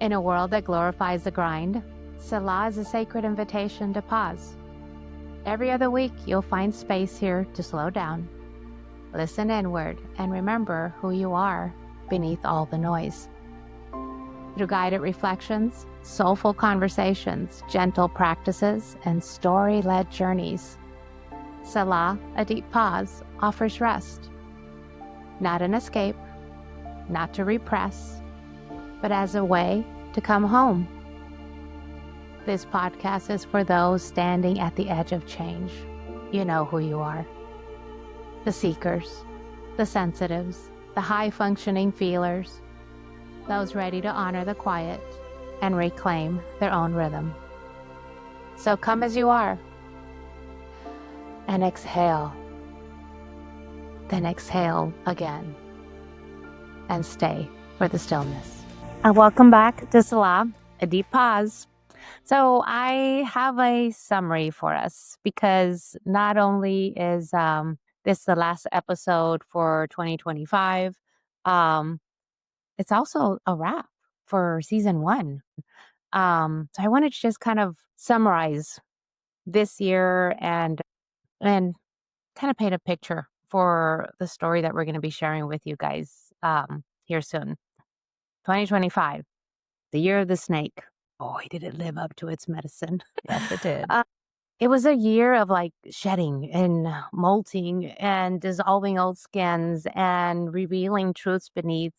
In a world that glorifies the grind, Selah is a sacred invitation to pause. Every other week, you'll find space here to slow down, listen inward, and remember who you are beneath all the noise. Through guided reflections, soulful conversations, gentle practices, and story-led journeys, Selah, a deep pause, offers rest. Not an escape, not to repress, but as a way to come home. This podcast is for those standing at the edge of change. You know who you are. The seekers, the sensitives, the high-functioning feelers, those ready to honor the quiet and reclaim their own rhythm. So come as you are, and exhale, then exhale again, and stay for the stillness. And welcome back to Selah, a deep pause. So I have a summary for us because not only is this the last episode for 2025, it's also a wrap for season 1. So I wanted to just kind of summarize this year and kind of paint a picture for the story that we're going to be sharing with you guys here soon. 2025, the year of the snake. Boy, did it live up to its medicine. Yes, it did. It was a year of like shedding and molting and dissolving old skins and revealing truths beneath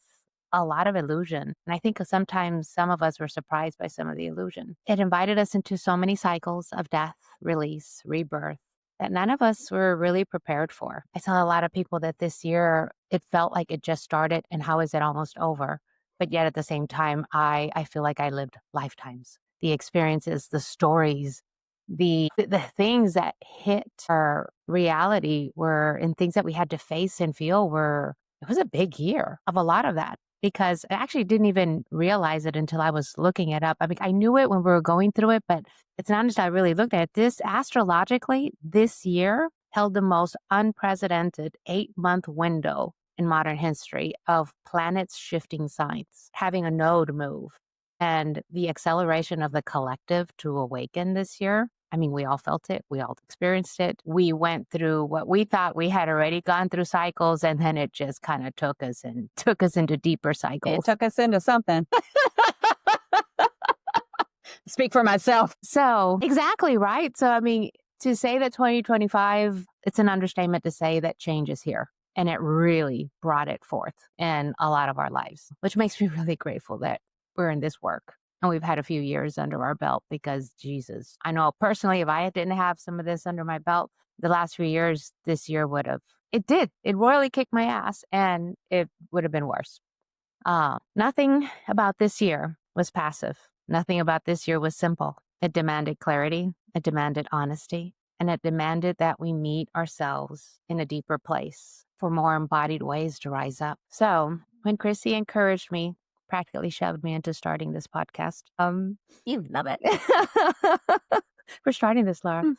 a lot of illusion. And I think sometimes some of us were surprised by some of the illusion. It invited us into so many cycles of death, release, rebirth that none of us were really prepared for. I saw a lot of people that this year, it felt like it just started and how is it almost over? But yet at the same time, I feel like I lived lifetimes. The experiences, the stories, the things that hit our reality were, and things that we had to face and feel it was a big year of a lot of that. Because I actually didn't even realize it until I was looking it up. I mean, I knew it when we were going through it, but it's not until I really looked at it. This astrologically, this year held the most unprecedented 8-month window in modern history of planets shifting signs, having a node move, and the acceleration of the collective to awaken this year. I mean, we all felt it. We all experienced it. We went through what we thought we had already gone through cycles, and then it just kind of took us into deeper cycles. It took us into something. Speak for myself. So, exactly, right? So, I mean, to say that 2025, it's an understatement to say that change is here. And it really brought it forth in a lot of our lives, which makes me really grateful that we're in this work. And we've had a few years under our belt because, Jesus, I know personally, if I didn't have some of this under my belt, the last few years, this year it royally kicked my ass, and it would have been worse. Nothing about this year was passive. Nothing about this year was simple. It demanded clarity. It demanded honesty. And it demanded that we meet ourselves in a deeper place for more embodied ways to rise up. So when Krissi encouraged me, practically shoved me into starting this podcast. You love it. We're starting this, Laura.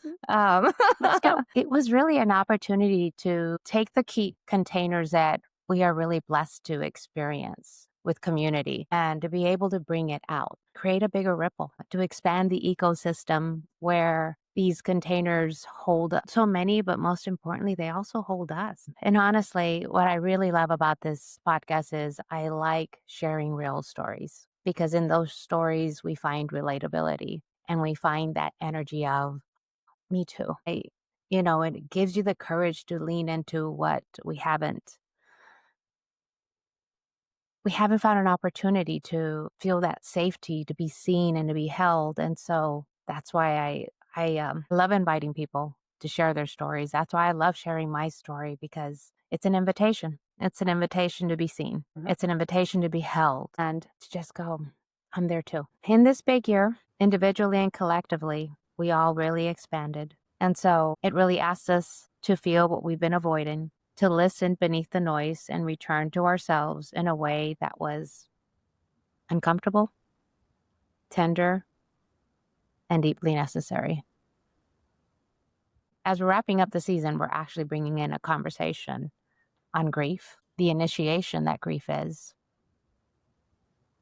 Let's go. It was really an opportunity to take the key containers that we are really blessed to experience with community and to be able to bring it out, create a bigger ripple, to expand the ecosystem where these containers hold so many, but most importantly, they also hold us. And honestly, what I really love about this podcast is I like sharing real stories, because in those stories, we find relatability and we find that energy of me too. It gives you the courage to lean into what we haven't found an opportunity to feel that safety, to be seen and to be held. And so that's why I love inviting people to share their stories. That's why I love sharing my story, because it's an invitation. It's an invitation to be seen. Mhm. It's an invitation to be held and to just go, I'm there too. In this big year, individually and collectively, we all really expanded. And so it really asks us to feel what we've been avoiding, to listen beneath the noise and return to ourselves in a way that was uncomfortable, tender, and deeply necessary. As we're wrapping up the season, we're actually bringing in a conversation on grief, the initiation that grief is,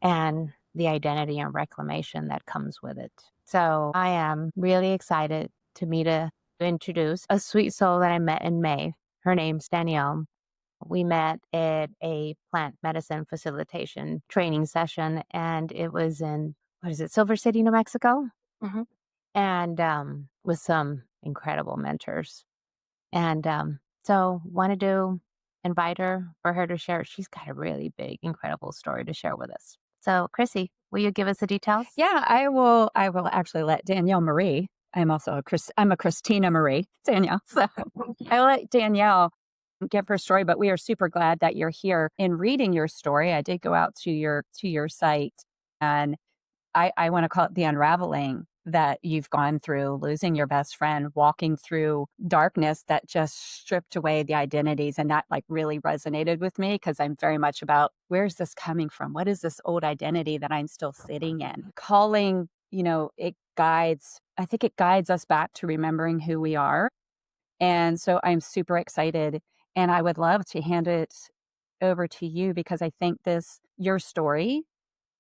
and the identity and reclamation that comes with it. So I am really excited to introduce a sweet soul that I met in May. Her name's Danielle. We met at a plant medicine facilitation training session, and it was in, what is it, Silver City, New Mexico? Mhm. And with some incredible mentors. And so wanted to invite her for her to share. She's got a really big, incredible story to share with us. So, Krissi, will you give us the details? Yeah, I will actually let Danielle Marie. I'm a Christina Marie, Danielle. So I'll let Danielle give her story, but we are super glad that you're here. In reading your story, I did go out to your site, and I want to call it the unraveling that you've gone through, losing your best friend, walking through darkness that just stripped away the identities. And that like really resonated with me because I'm very much about where's this coming from? What is this old identity that I'm still sitting in? Calling, I think it guides us back to remembering who we are. And so I'm super excited. And I would love to hand it over to you because I think your story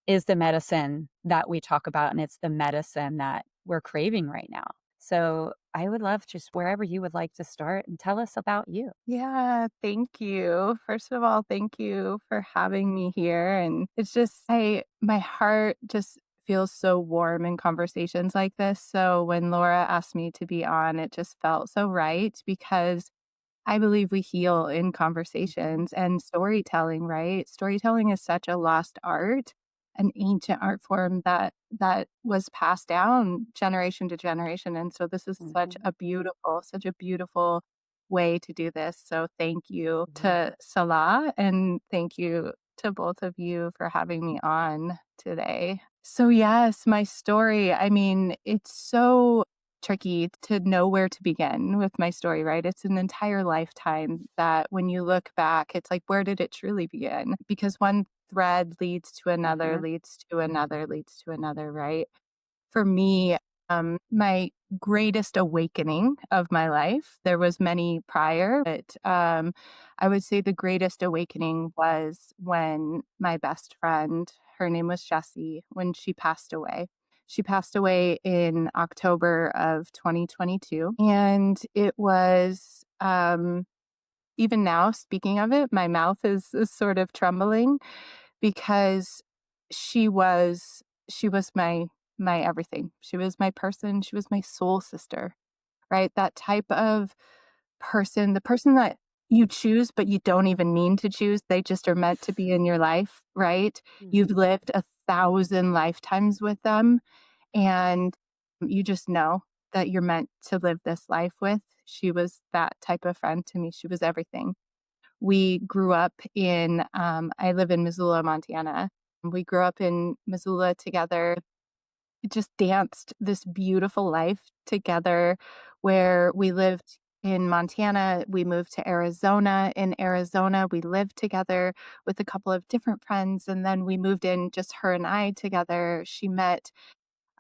is the medicine that we talk about, and it's the medicine that we're craving right now. So I would love just wherever you would like to start and tell us about you. Yeah, thank you. First of all, thank you for having me here. And it's just, my heart just feels so warm in conversations like this. So when Laura asked me to be on, it just felt so right because I believe we heal in conversations and storytelling, right? Storytelling is such a lost art, an ancient art form that was passed down generation to generation. And so this is Mhm. such a beautiful way to do this. So thank you to Selah and thank you to both of you for having me on today. So yes, my story, I mean, it's so tricky to know where to begin with my story, right? It's an entire lifetime that when you look back, it's like, where did it truly begin? Because one thread leads to another, Mhm. leads to another, leads to another, right? For me, my greatest awakening of my life, there was many prior, but I would say the greatest awakening was when my best friend, her name was Jessi, when she passed away. She passed away in October of 2022. And it was, even now, speaking of it, my mouth is sort of trembling because she was she was my everything. She was my person, she was my soul sister, right? That type of person, the person that you choose but you don't even mean to choose, they just are meant to be in your life, right? You've Mhm. lived 1,000 lifetimes with them and you just know that you're meant to live this life with. She was that type of friend to me. She was everything. We grew up in, I live in Missoula, Montana. We grew up in Missoula together, just danced this beautiful life together where we lived in Montana. We moved to Arizona. In Arizona, we lived together with a couple of different friends. And then we moved in just her and I together. She met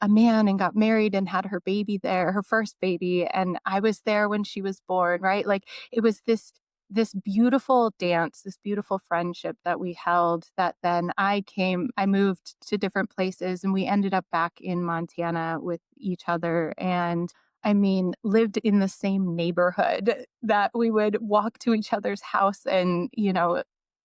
a man and got married and had her baby there, her first baby, and I was there when she was born, right? Like it was this beautiful dance, this beautiful friendship that we held that then I moved to different places and we ended up back in Montana with each other and I mean, lived in the same neighborhood that we would walk to each other's house and,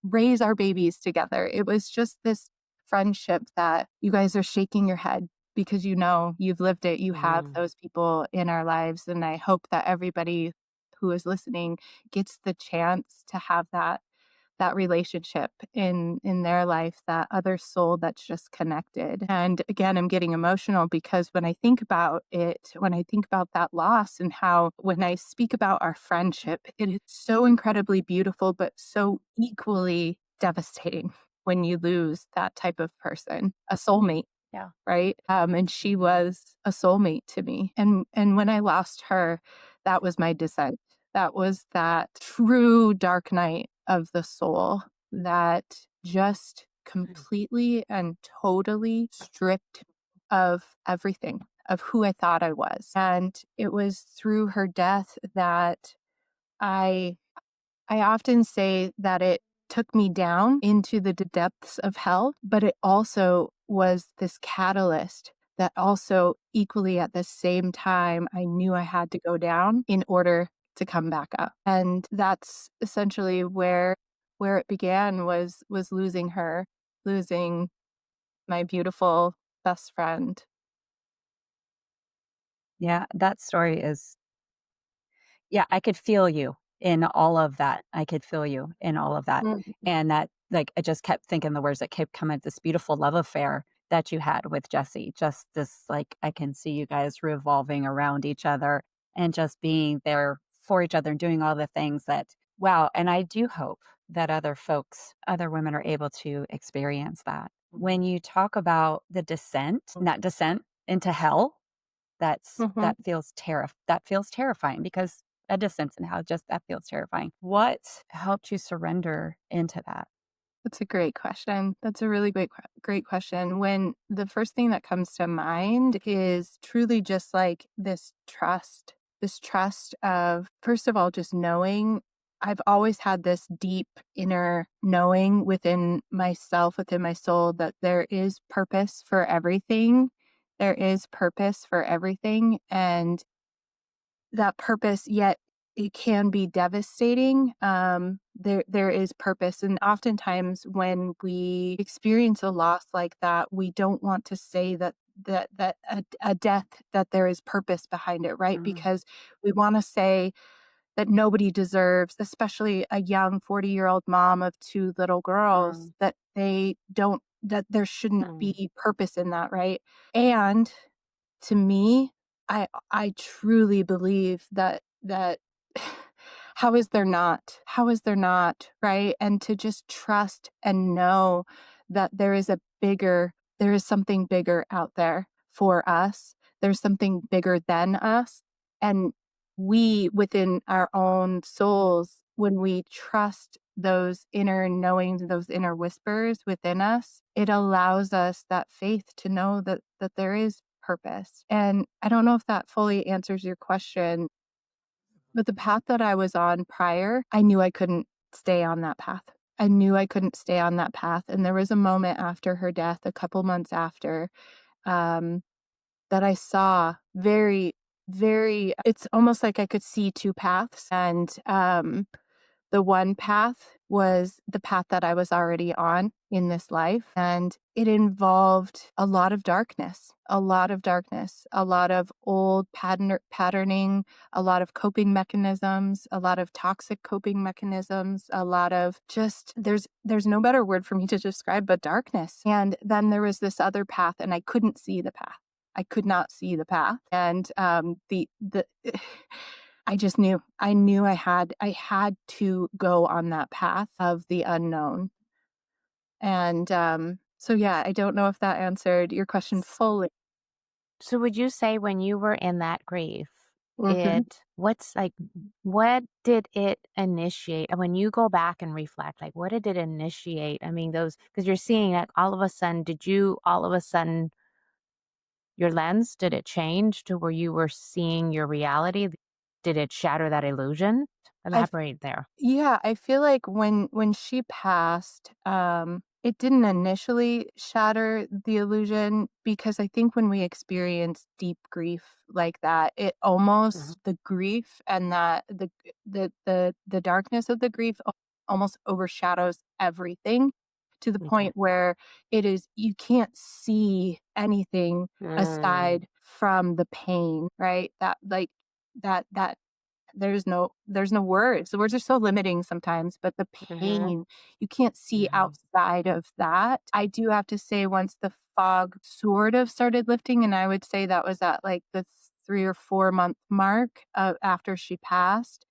raise our babies together. It was just this friendship that you guys are shaking your head because you know you've lived it. You have Mhm. those people in our lives. And I hope that everybody who is listening gets the chance to have that relationship in their life, that other soul that's just connected. And again, I'm getting emotional because when I think about it, when I think about that loss and how when I speak about our friendship, it is so incredibly beautiful, but so equally devastating when you lose that type of person, a soulmate, Yeah. right? And she Mhm. was a soulmate to me. And when I lost her, that was my descent. That was that true dark night of the soul that just completely and totally stripped of everything of who I thought I was. And it was through her death that I I often say that took me down into the depths of hell, but it also was this catalyst that also equally at the same time, I knew I had to go down in order to come back up. And that's essentially where it began was losing her, losing my beautiful best friend. Yeah, that story is yeah, I could feel you in all of that. I could feel you in all of that. Mm. And that, like, I just kept thinking the words that kept coming, this beautiful love affair that you had with Jessi. Just this, like, I can see you guys revolving around each other and just being there for each other and doing all the things that, wow. And I do hope that other folks, other women are able to experience that. When you talk about the descent, that descent into hell, Mhm. that feels terrifying because a distance and how just that feels terrifying. What helped you surrender into that? That's a great question. That's a really great question. When the first thing that comes to mind is truly just like this trust of, first of all, just knowing. I've always had this deep inner knowing within myself, within my soul, that there is purpose for everything. There is purpose for everything. And that purpose, yet it can be devastating. There is purpose, and oftentimes when we experience a loss like that, we don't want to say that a death, that there is purpose behind it, right? Mm, Because we want to say that nobody deserves, especially a young 40-year-old mom of two little girls, mm, that they don't, that there shouldn't mm, be purpose in that, right? And to me, I truly believe that how is there not? How is there not, right? And to just trust and know that there is something bigger out there for us. There's something bigger than us. And we within our own souls, when we trust those inner knowings, those inner whispers within us, it allows us that faith to know that there is purpose. And I don't know if that fully answers your question, but the path that I was on prior, I knew I couldn't stay on that path. I knew I couldn't stay on that path. And there was a moment after her death, a couple months after, um, that I saw it's almost like I could see two paths. And the one path was the path that I was already on in this life, and it involved a lot of darkness, a lot of old patterning, a lot of coping mechanisms, a lot of toxic coping mechanisms, a lot of just there's no better word for me to describe but darkness. And then there was this other path, and I couldn't see the path. I could not see the path, and the I just knew. I knew I had to go on that path of the unknown. And so yeah, I don't know if that answered your question fully. So would you say when you were in that grief, Mhm. what did it initiate? And when you go back and reflect, like, what did it initiate? I mean, those, because you're seeing like all of a sudden, did you all of a sudden, your lens, did it change to where you were seeing your reality? Did it shatter that illusion? I Elaborate there. Yeah, I feel like when she passed, it didn't initially shatter the illusion, because I think when we experience deep grief like that, it Mhm. almost the grief and that the darkness of the grief almost overshadows everything, to the Okay. point where it is, you can't see anything Mm, aside from the pain, right? That there's no words. The words are so limiting sometimes, but the mhm, pain, you can't see mhm, outside of that. I do have to say, once the fog sort of started lifting, and I would say that was at like the 3 or 4 month mark after she passed,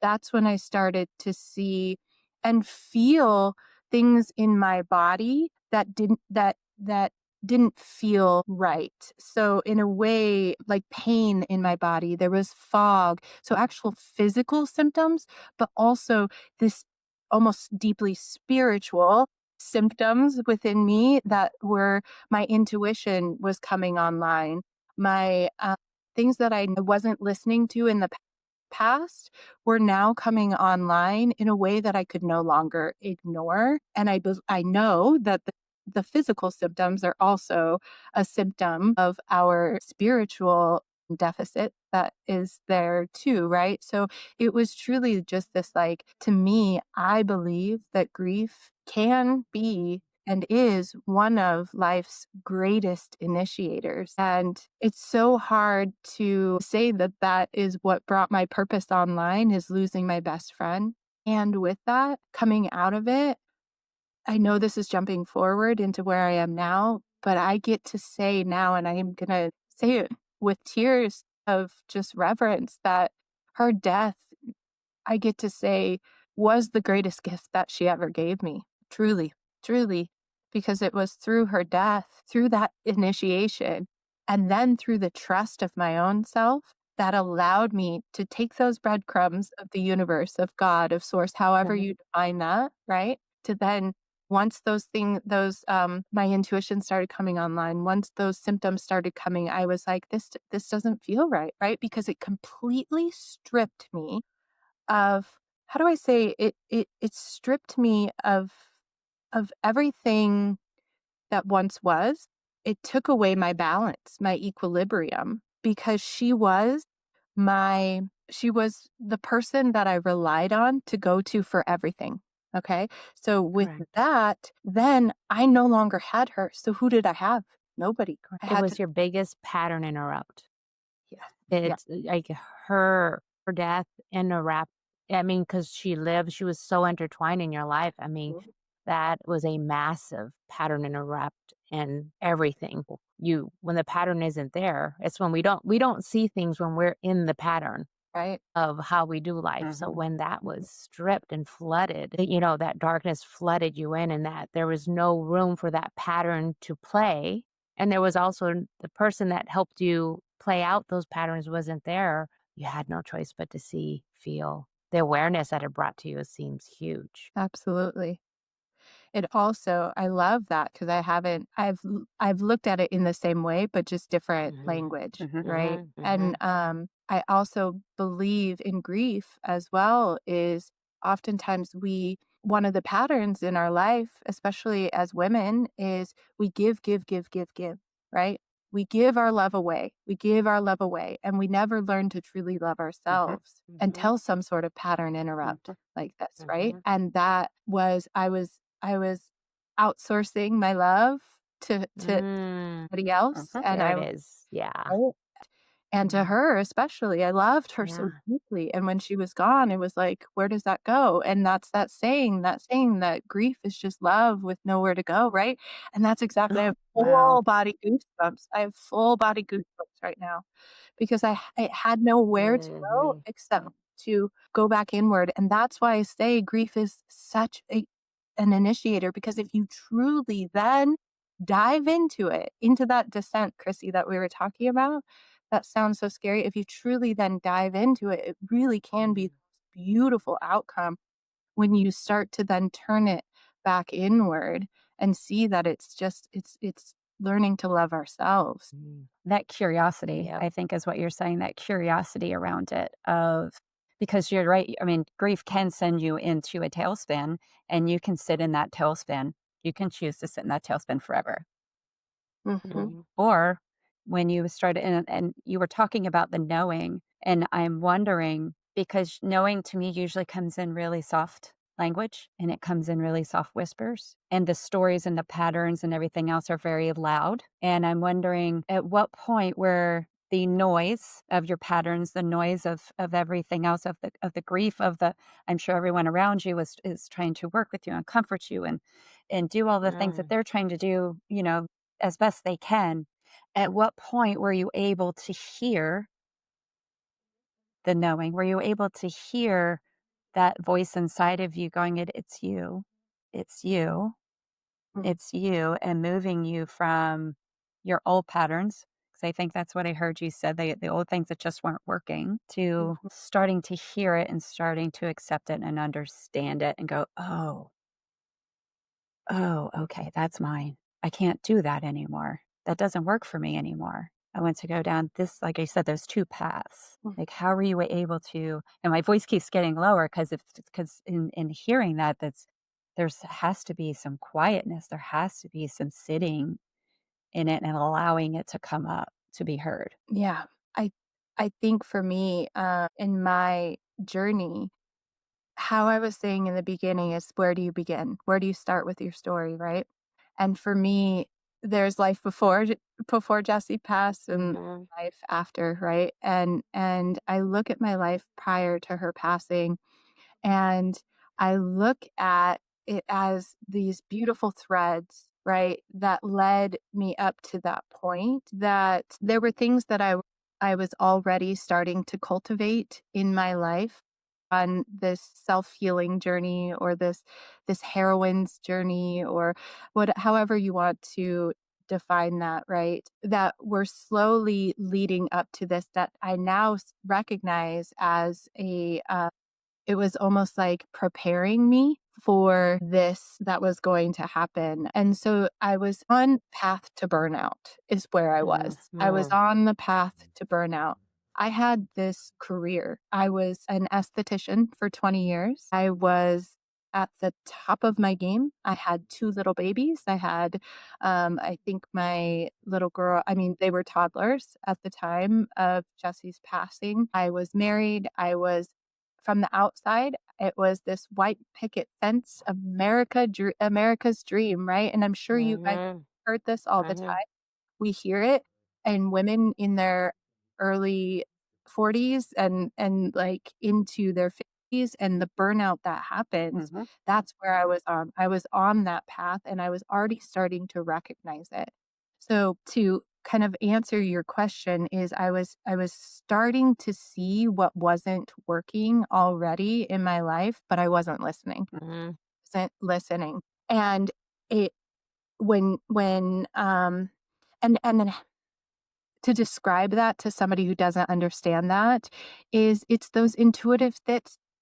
that's when I started to see and feel things in my body that didn't feel right. So in a way, like pain in my body, there was fog. So actual physical symptoms, but also this almost deeply spiritual symptoms within me that were, my intuition was coming online. My things that I wasn't listening to in the past, past were now coming online in a way that I could no longer ignore. And I know that the physical symptoms are also a symptom of our spiritual deficit that is there too, right? So it was truly just this like, to me, I believe that grief can be and is one of life's greatest initiators. And it's so hard to say that that is what brought my purpose online, is losing my best friend. And with that, coming out of it, I know this is jumping forward into where I am now, but I get to say now, and I am going to say it with tears of just reverence, that her death, I get to say, was the greatest gift that she ever gave me. Truly, truly, because it was through her death, through that initiation, and then through the trust of my own self that allowed me to take those breadcrumbs of the universe, of God, of source, however Mhm. you define that, right? To then, once my intuition started coming online, once those symptoms started coming, I was like, this doesn't feel right, right? Because it completely stripped me of, how do I say it, it stripped me of everything that once was. It took away my balance, my equilibrium, because she was the person that I relied on to go to for everything. Okay. So with Correct. that, then I no longer had her. So who did I have? Nobody. Correct. I It had to, was your biggest pattern interrupt. yeah. Yeah. It's like her death interrupt. I mean, because she lived, she was so intertwined in your life. I mean, that was a massive pattern interrupt in everything. You when the pattern isn't there, it's when we don't see things when we're in the pattern Right. of how we do life. So Mhm. when that was stripped and flooded, that darkness flooded you in and that there was no room for that pattern to play. And there was also the person that helped you play out those patterns wasn't there. You had no choice but to see, feel. The awareness that it brought to you seems huge. Absolutely. It also, I love that because I've looked at it in the same way, but just different Mhm. language, Mhm. right? Mhm. And Mhm. I also believe in grief as well. Is oftentimes one of the patterns in our life, especially as women, is we give, right? We give our love away. We give our love away, and we never learn to truly love Mhm. ourselves Mhm. until some sort of pattern interrupt Mhm. like this, right? Mhm. And that was I was outsourcing my love to Mm. somebody else, Mhm. and There I it is. Yeah. right? And to Mhm. her especially, I loved her so Yeah. deeply, and when she was gone, it was like, where does that go? And that's that saying that grief is just love with nowhere to go, right? And that's exactly, I have Wow. full body goosebumps. I have full body goosebumps right now because I had nowhere to go Mhm. except to go back inward, and that's why I say grief is such an initiator, because if you truly then dive into it, into that descent, Krissi, that we were talking about, that sounds so scary. If you truly then dive into it, it really can be Mm. the most beautiful outcome when you start to then turn it back inward and see that it's learning to love ourselves. Mm. That curiosity, Yep. I think, is what you're saying, that curiosity around it of because you're right. I mean, grief can send you into a tailspin, and you can sit in that tailspin. You can choose to sit in that tailspin forever. Mhm. Mhm. Or when you started and you were talking about the knowing, and I'm wondering because knowing to me usually comes in really soft language and it comes in really soft whispers. And the stories and the patterns and everything else are very loud. And I'm wondering at what point where the noise of your patterns, the noise of everything else, of the grief of the I'm sure everyone around you is trying to work with you and comfort you and do all the things that Mm. they're trying to do, as best they can. At what point were you able to hear the knowing? Were you able to hear that voice inside of you going, it's you, it's you, Mm, it's you, and moving you from your old patterns? Because I think that's what I heard you said, the old things that just weren't working, to mhm. starting to hear it and starting to accept it and understand it and go, oh, okay, that's mine. I can't do that anymore. That doesn't work for me anymore. I want to go down this, like I said, there's 2 paths. Like, how were you able to, and my voice keeps getting lower because in hearing that, there's has to be some quietness, there has to be some sitting in it and allowing it to come up to be heard. Yeah. I I think for me, in my journey, how I was saying in the beginning is where do you begin? Where do you start with your story, right? And for me, there's life before Jessi passed and Mhm. life after, right? And I look at my life prior to her passing and I look at it as these beautiful threads, right, that led me up to that point, that there were things that I was already starting to cultivate in my life on this self-healing journey or this heroine's journey or what however you want to define that, right? That we're slowly leading up to this that I now recognize as a it was almost like preparing me for this that was going to happen. And so I was on path to burnout is where I was. I was Mhm. on the path to burnout. I had this career. I was an esthetician for 20 years. I was at the top of my game. I had 2 little babies. I had I think my little girl, I mean they were toddlers at the time of Jessie's passing. I was married. I was from the outside, it was this white picket fence, America's dream, right? And I'm sure you guys Mhm. heard this all the Mhm. time. We hear it, and women in their early 40s and, like, into their 50s and the burnout that happens, Mhm. that's where I was on. I was on that path, and I was already starting to recognize it. So, to kind of answer your question is I was starting to see what wasn't working already in my life, but I wasn't listening. Mhm. Wasn't listening. And it when and then to describe that to somebody who doesn't understand that is it's those intuitive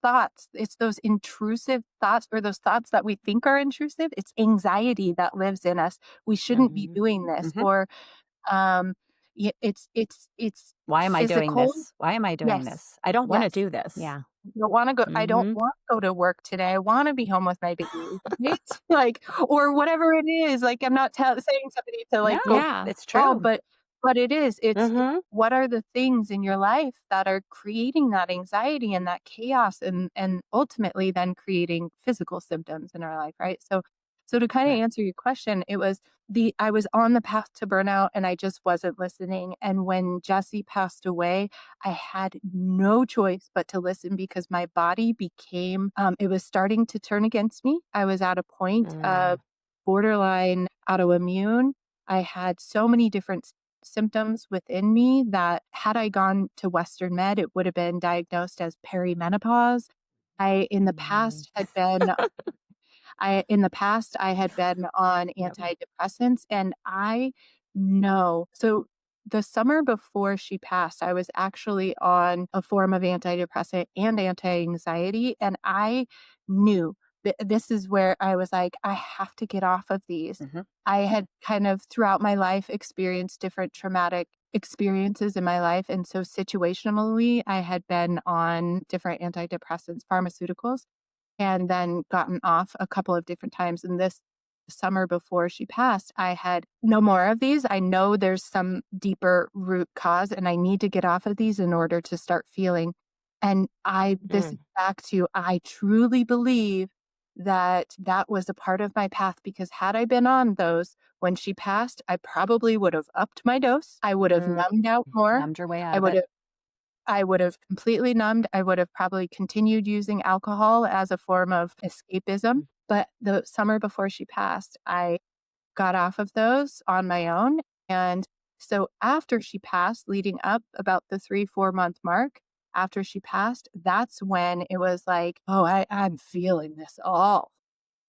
thoughts. It's those intrusive thoughts or those thoughts that we think are intrusive. It's anxiety that lives in us. We shouldn't be Mhm. doing this Mhm. or um it's Why am I doing physical. this? Why am I doing Yes. this? I don't wanna Yes. do this. Yeah. I don't Mhm. want to go to work today. I wanna be home with my baby, right? Like, or whatever it is, like, I'm not saying somebody to, like, go No, Yeah. it's oh, true. but it is. It's Mhm. what are the things in your life that are creating that anxiety and that chaos and ultimately then creating physical symptoms in our life, right? So to kinda Right. answer your question, it was the I was on the path to burnout and I just wasn't listening, and when Jessie passed away, I had no choice but to listen because my body became it was starting to turn against me. I was at a point of Mm. borderline autoimmune. I had so many different symptoms within me that had I gone to Western Med, it would have been diagnosed as perimenopause. I in the Mhm. past had been I had been on Yep. antidepressants, and I know so the summer before she passed, I was actually on a form of antidepressant and anti-anxiety, and I knew that this is where I was like, "I have to get off of these." Mhm. I had kind of throughout my life experienced different traumatic experiences in my life, and so situationally, I had been on different antidepressants, pharmaceuticals and then gotten off a couple of different times. And this summer before she passed, I had no more of these. I know there's some deeper root cause and I need to get off of these in order to start feeling. And this is Mm. back to, I truly believe that that was a part of my path because had I been on those when she passed, I probably would have upped my dose. I would have Mm. numbed out more. Numbed your way out I of would it. have I would have completely numbed. I would have probably continued using alcohol as a form of escapism. But the summer before she passed, I got off of those on my own. And so after she passed, leading up about the 3, 4 month mark, after she passed, that's when it was like, oh, I'm feeling this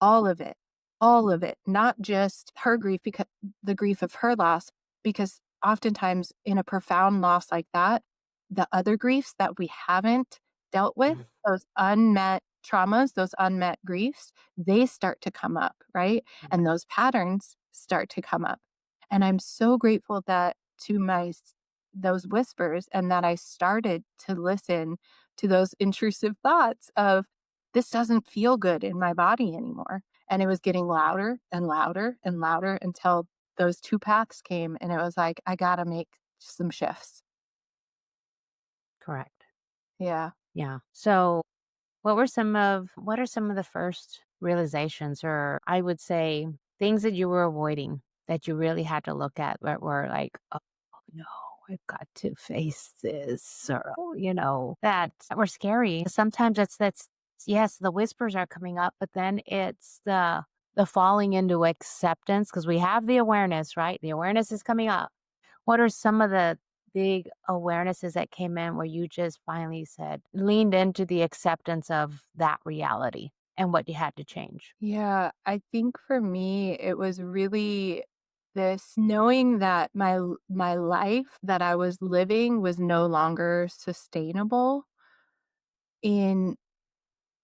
all of it, all of it, not just her grief, because the grief of her loss, because oftentimes in a profound loss like that, the other griefs that we haven't dealt with, Mm. those unmet traumas, those unmet griefs, they start to come up, right? And those patterns start to come up. And I'm so grateful that to those whispers, and that I started to listen to those intrusive thoughts of, this doesn't feel good in my body anymore. And it was getting louder and louder and louder until those two paths came, and it was like, I got to make some shifts. Correct. Yeah. Yeah. So what are some of the first realizations, or I would say things that you were avoiding that you really had to look at, that were like, oh no, I've got to face this, or oh, that were scary. Sometimes that's yes, the whispers are coming up, but then it's the falling into acceptance, because we have the awareness, right? The awareness is coming up. What are some of the big awarenesses that came in where you just finally leaned into the acceptance of that reality and what you had to change? Yeah, I think for me, it was really this knowing that my life that I was living was no longer sustainable, in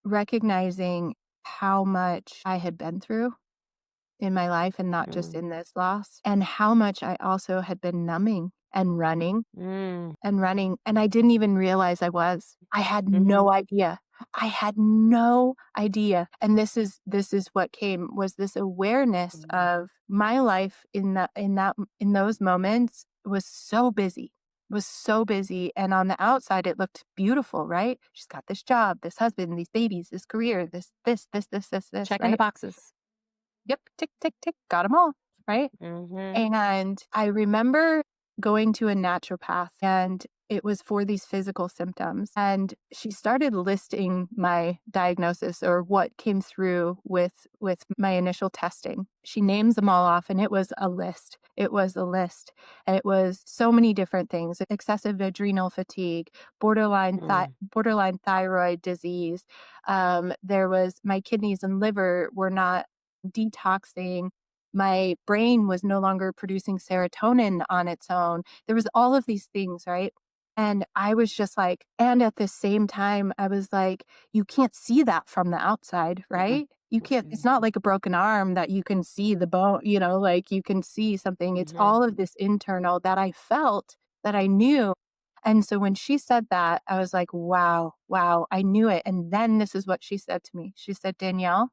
recognizing how much I had been through in my life, and not just Mm. in this loss, and how much I also had been numbing and running Mm. and running, and I didn't even realize I was. I had Mhm. no idea. I had no idea. And this is what came, was this awareness Mhm. of my life in those moments was so busy. Was so busy, and on the outside it looked beautiful, right? She's got this job, this husband, these babies, this career, this, Checking the right? boxes. Yep, tick tick tick, got them all, right? Mhm. And I remember going to a naturopath, and it was for these physical symptoms. And she started listing my diagnosis, or what came through with my initial testing. She names them all off, and it was a list. It was a list. And it was so many different things: excessive adrenal fatigue, Mm. borderline thyroid disease. There was, my kidneys and liver were not detoxing, my brain was no longer producing serotonin on its own. There was all of these things, right? And I was just like, and at the same time, I was like, you can't see that from the outside, Mm-mm. right? You can't, it's Mhm. not like a broken arm that you can see the bone, like you can see something. It's Mhm. all of this internal that I felt, that I knew. And so when she said that, I was like, wow, wow, I knew it. And then this is what she said to me. She said, Danielle,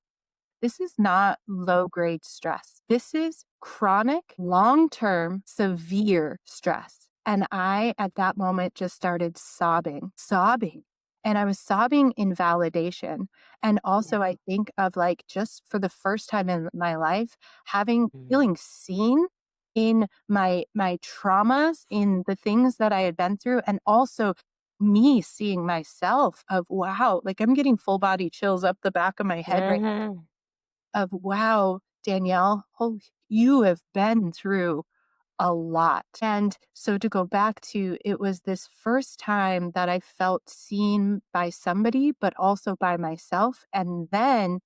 this is not low grade stress. This is chronic, long term, severe stress. And I, at that moment, just started sobbing. And I was sobbing in validation. And also, Yeah. I think of, like, just for the first time in my life, Mhm. feeling seen in my traumas, in the things that I had been through, and also me seeing myself of, wow, like, I'm getting full body chills up the back of my head right, Mhm. of, wow, Danielle, oh, you have been through a lot. And so to go back to, it was this first time that I felt seen by somebody, but also by myself. And then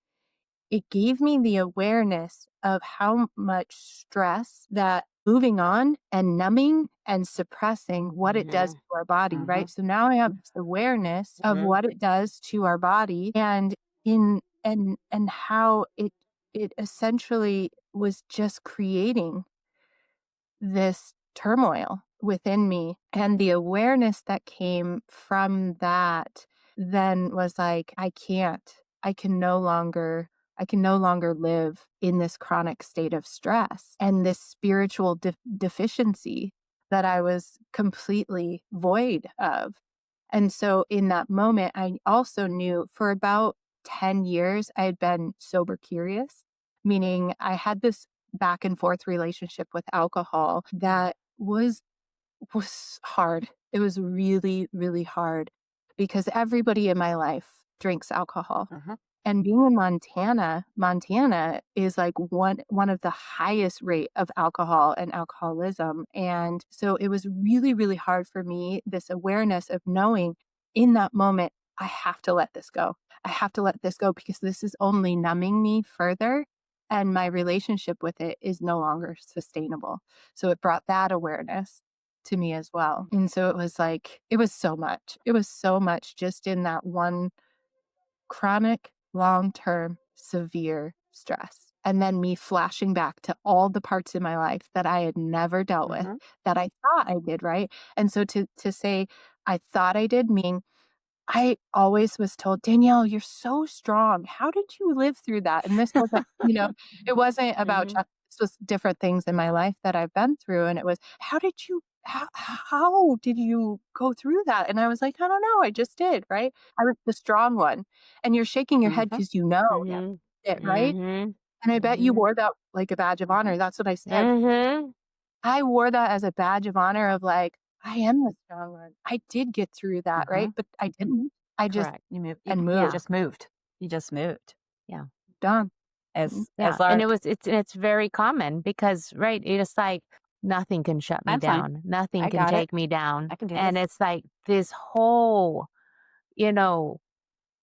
it gave me the awareness of how much stress that moving on and numbing and suppressing, what it does Mhm. to our body, right? Mhm. So now I have this awareness of Mhm. what it does to our body, and in and how it essentially was just creating this turmoil within me. And the awareness that came from that then was like, I can no longer, live in this chronic state of stress and this spiritual deficiency that I was completely void of. And so in that moment, I also knew for about 10 years, I had been sober curious, meaning I had this back and forth relationship with alcohol that was hard. It was really, really hard, because everybody in my life drinks alcohol. Uh-huh. And being in Montana is like one of the highest rate of alcohol and alcoholism. And so it was really, really hard for me, this awareness of knowing in that moment, I have to let this go. I have to let this go, because this is only numbing me further, and my relationship with it is no longer sustainable. So it brought that awareness to me as well. And so it was like, it was so much. It was so much just in that one chronic, long term, severe stress. and then me flashing back to all the parts in my life that I had never dealt with, Mhm. that I thought I did, right? And so to say I thought I did, meaning I always was told, "Danielle, you're so strong. How did you live through that?" And this wasn't, it wasn't about Mhm. just this was different things in my life that I've been through, and it was, how did you go through that?" And I was like, "I don't know, I just did," right? I was the strong one. And you're shaking your head Mhm. because you know Yep. Mhm. it, right? Mhm. And I bet you Mhm. wore that like a badge of Mhm. honor. That's what I said. Mhm. I wore that as a badge of honor of like, I am the strong one. I did get through that, right? Mhm. But I didn't. I just Correct. You move and you Yeah. moved. just moved. You just moved. Yeah. Done. Mm, As Yeah. Laura. And it's very common because, right, it's like nothing can shut me I'm fine. down. Nothing I can got it. take me down. I can do And this. it's like this whole, you know,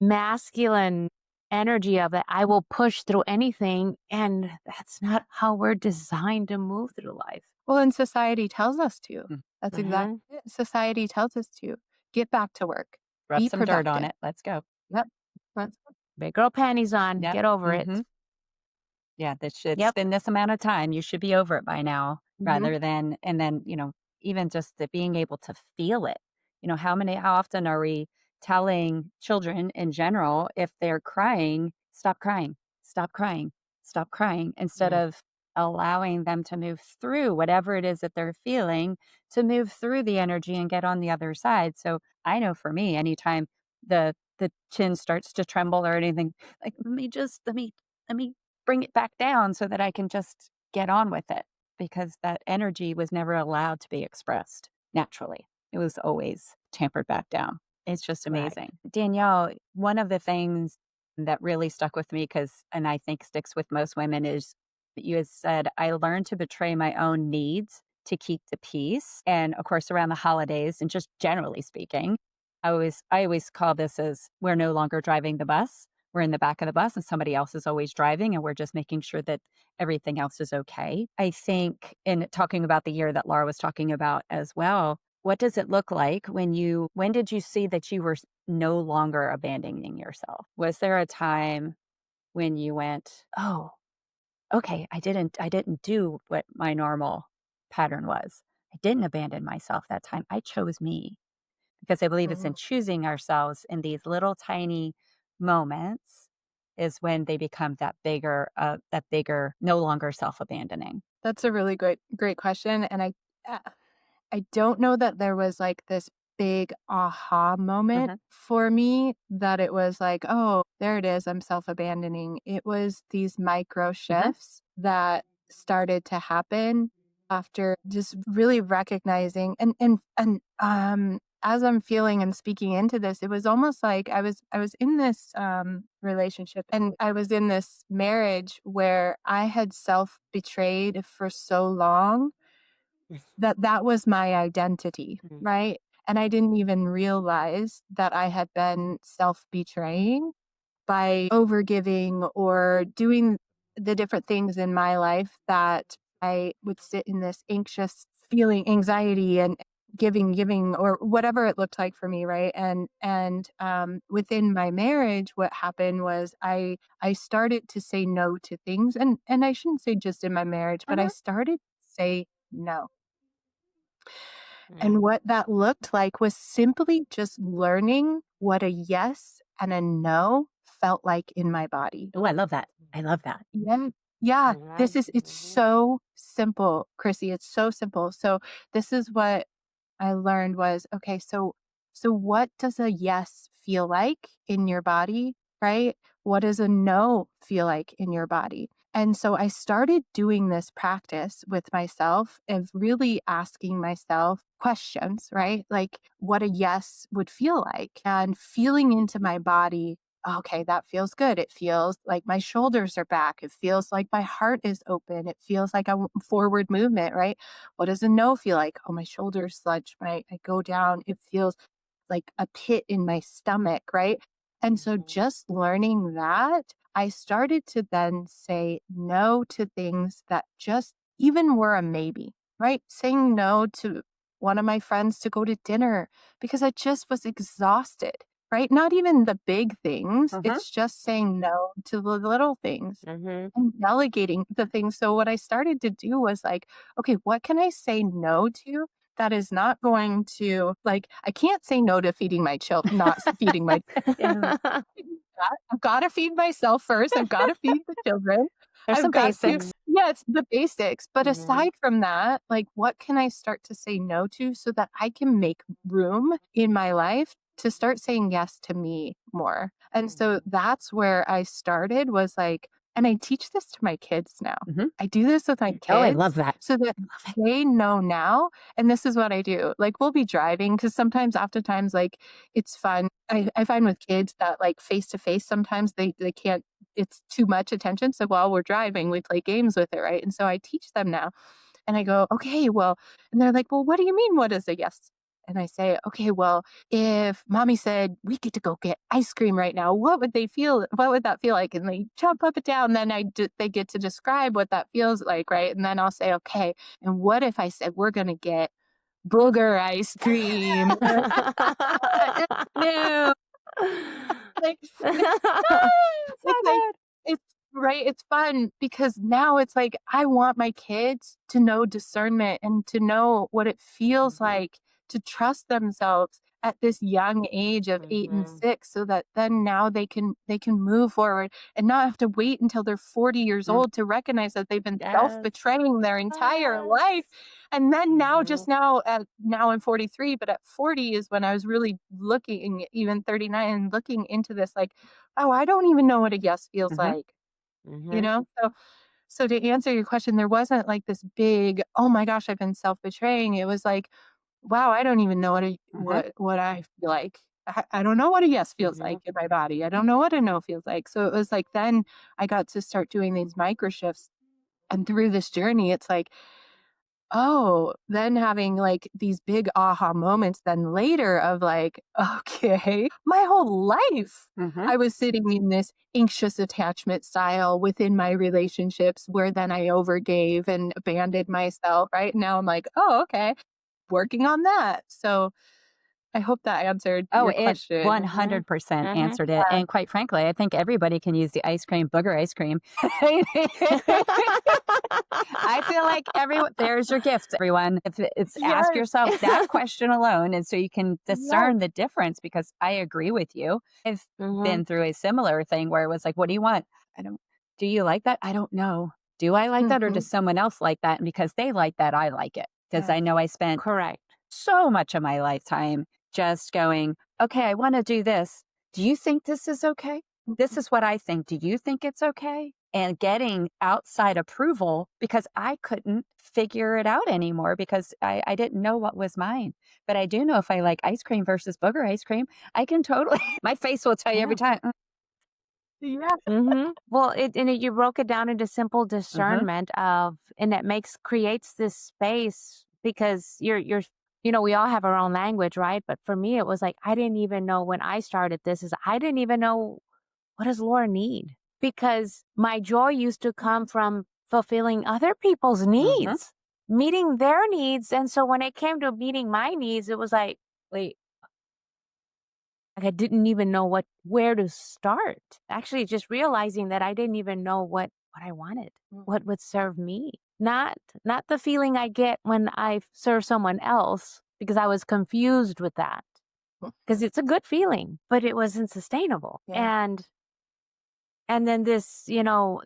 masculine energy of it. I will push through anything. And that's not how we're designed to move through life. Well, and society tells us to. Mm. That's exactly Hmm. it. Society tells us to get back to work, Rub be some dirt on productive. it. Let's go. Yep. That's Big girl panties on. Yep. Get over it. Mhm. Yeah, that should it's Yep. been this amount of time, you should be over it by now, mhm. rather than and then, even just the being able to feel it. How often are we telling children in general if they're crying, "Stop crying, stop crying, stop crying," instead Mm. of allowing them to move through whatever it is that they're feeling, to move through the energy and get on the other side. So, I know for me, anytime the chin starts to tremble or anything, like, let me bring it back down so that I can just get on with it because that energy was never allowed to be expressed naturally. It was always tampered back down. It's just Correct. amazing. Danielle, one of the things that really stuck with me and I think sticks with most women is that you had said, I learned to betray my own needs to keep the peace. And of course, around the holidays and just generally speaking, I always call this as we're no longer driving the bus, we're in the back of the bus and somebody else is always driving and we're just making sure that everything else is okay. I think in talking about the year that Laura was talking about as well, what does it look like when did you see that you were no longer abandoning yourself? Was there a time when you went, "Oh, okay, I didn't do what my normal pattern was. I didn't abandon myself that time. I chose me." Because I believe it's in Mhm. choosing ourselves in these little tiny moments is when they become that bigger, no longer self-abandoning. That's a really great question, and uh, I don't know that there was like this big aha moment Mhm, for me that it was like, "Oh, there it is, I'm self-abandoning." It was these micro mhm, shifts that started to happen after just really recognizing as I'm feeling and speaking into this, it was almost like I was in this relationship and I was in this marriage where I had self-betrayed for so long that that was my identity, Mhm. right? And I didn't even realize that I had been self-betraying by overgiving or doing the different things in my life that I would sit in this anxious feeling, anxiety and giving or whatever it looked like for me, right? And within my marriage what happened was I started to say no to things, and I shouldn't say just in my marriage, but I mhm. started to say no. Mm. And what that looked like was simply just learning what a yes and a no felt like in my body. Ooh, I love that. I love that. Yeah. Yeah. Mhm. It's Mhm. so simple, Chrissy. It's so simple. So this is what I learned was, okay, so what does a yes feel like in your body, right? What does a no feel like in your body? And so I started doing this practice with myself of really asking myself questions, right? Like what a yes would feel like and feeling into my body. Okay, that feels good. It feels like my shoulders are back. It feels like my heart is open. It feels like a forward movement, right? What does a no feel like? Oh, my shoulders sludge. I go down. It feels like a pit in my stomach, right? And so Mhm. just learning that, I started to then say no to things that just even were a maybe, right? Saying no to one of my friends to go to dinner because I just was exhausted. right? Not even the big things. Mhm. It's just saying no to the little things Mhm. and delegating the things. So what I started to do was like, okay, what can I say no to that is not going to like I can't say no to feeding my children, not feeding my Yeah. I've gotta feed myself first. I've gotta feed the children. There's I've some got to Mhm. basics. yes, the basics. But Mhm. aside from that, like what can I start to say no to so that I can make room in my life to start saying yes to me more? And so Mhm. that's where I started was like and I teach this to my kids now. Mhm. I do this with my Oh, I love kids that. so that I love it. they know now. And this is what I do. Like we'll be driving because sometimes, oftentimes, like it's fun. I find with kids that like face to face, sometimes they can't. It's too much attention. So while we're driving, we play games with it, right? And so I teach them now, and I go, okay, well, and they're like, well, what do you mean? What is a yes? And I say, okay, well, if mommy said we get to go get ice cream right now, what would they feel? What would that feel like? And they jump up and down. Then they get to describe what that feels like, right? And then I'll say, okay, and what if I said we're gonna get booger ice cream? No, like it's So it's like good. it's right, it's fun because now it's like I want my kids to know discernment and to know what it feels Mhm. like to trust themselves at this young age of 8 and Mhm. 6 so that then now they can move forward and not have to wait until they're 40 years Mm. old to recognize that they've been Yes. self-betraying their entire Yes. life. And then now Mhm. just now at now I'm 43, but at 40 is when I was really looking, even 39, looking into this like, oh, I don't even know what a yes feels Mhm. like, you Mhm. know? So to answer your question, there wasn't like this big, oh my gosh, I've been self-betraying. It was like, wow, I don't even know Mhm. what I feel like. I don't know what a yes feels like Mhm. in my body. I don't know what a no feels like. So it was like then I got to start doing these micro shifts. And through this journey, it's like, oh, then having, like, these big aha moments then later of, like, okay, my whole life Mhm. I was sitting in this anxious attachment style within my relationships where then I overgave and abandoned myself, right? Now I'm like, "Oh, okay, working on that." So, I hope that answered Oh, your it question. Mhm. 100% Mhm. answered it, and quite frankly, I think everybody can use the ice cream, booger ice cream. I feel like everyone there's your gift, everyone. If it's ask Yes. yourself that question alone, and so you can Yes. discern the difference because I agree with you. I've Mhm. been through a similar thing where it was like, "What do you want?" I don't "Do you like that?" "I don't know." "Do I like that or does Mhm. someone else like that?" And because they like that, I like it. Because I Yes. know I spent Correct. so much of my lifetime just going, okay, I want to do this. Do you think this is okay? This Mhm. is what I think. Do you think it's okay? And getting outside approval because I couldn't figure it out anymore because I didn't know what was mine. But I do know if I like ice cream versus booger ice cream, I can totally, my face will tell you every Yeah. time. Yeah. Mhm. Well, you broke it down into simple Mm-hmm, discernment of and that makes creates this space because we all have our own language, right? But for me, it was like I didn't even know when I started this is I didn't even know what does Laura need? Because my joy used to come Mhm. from fulfilling other people's mm-hmm, needs, meeting their needs. And so when it came to meeting my needs, it was like, wait, like I didn't even know where to start. Actually, just realizing that I didn't even know what I wanted, what would serve me. Not the feeling I get when I serve someone else because I was confused with that. Because Mhm. it's a good feeling, but it wasn't sustainable. Yeah. And then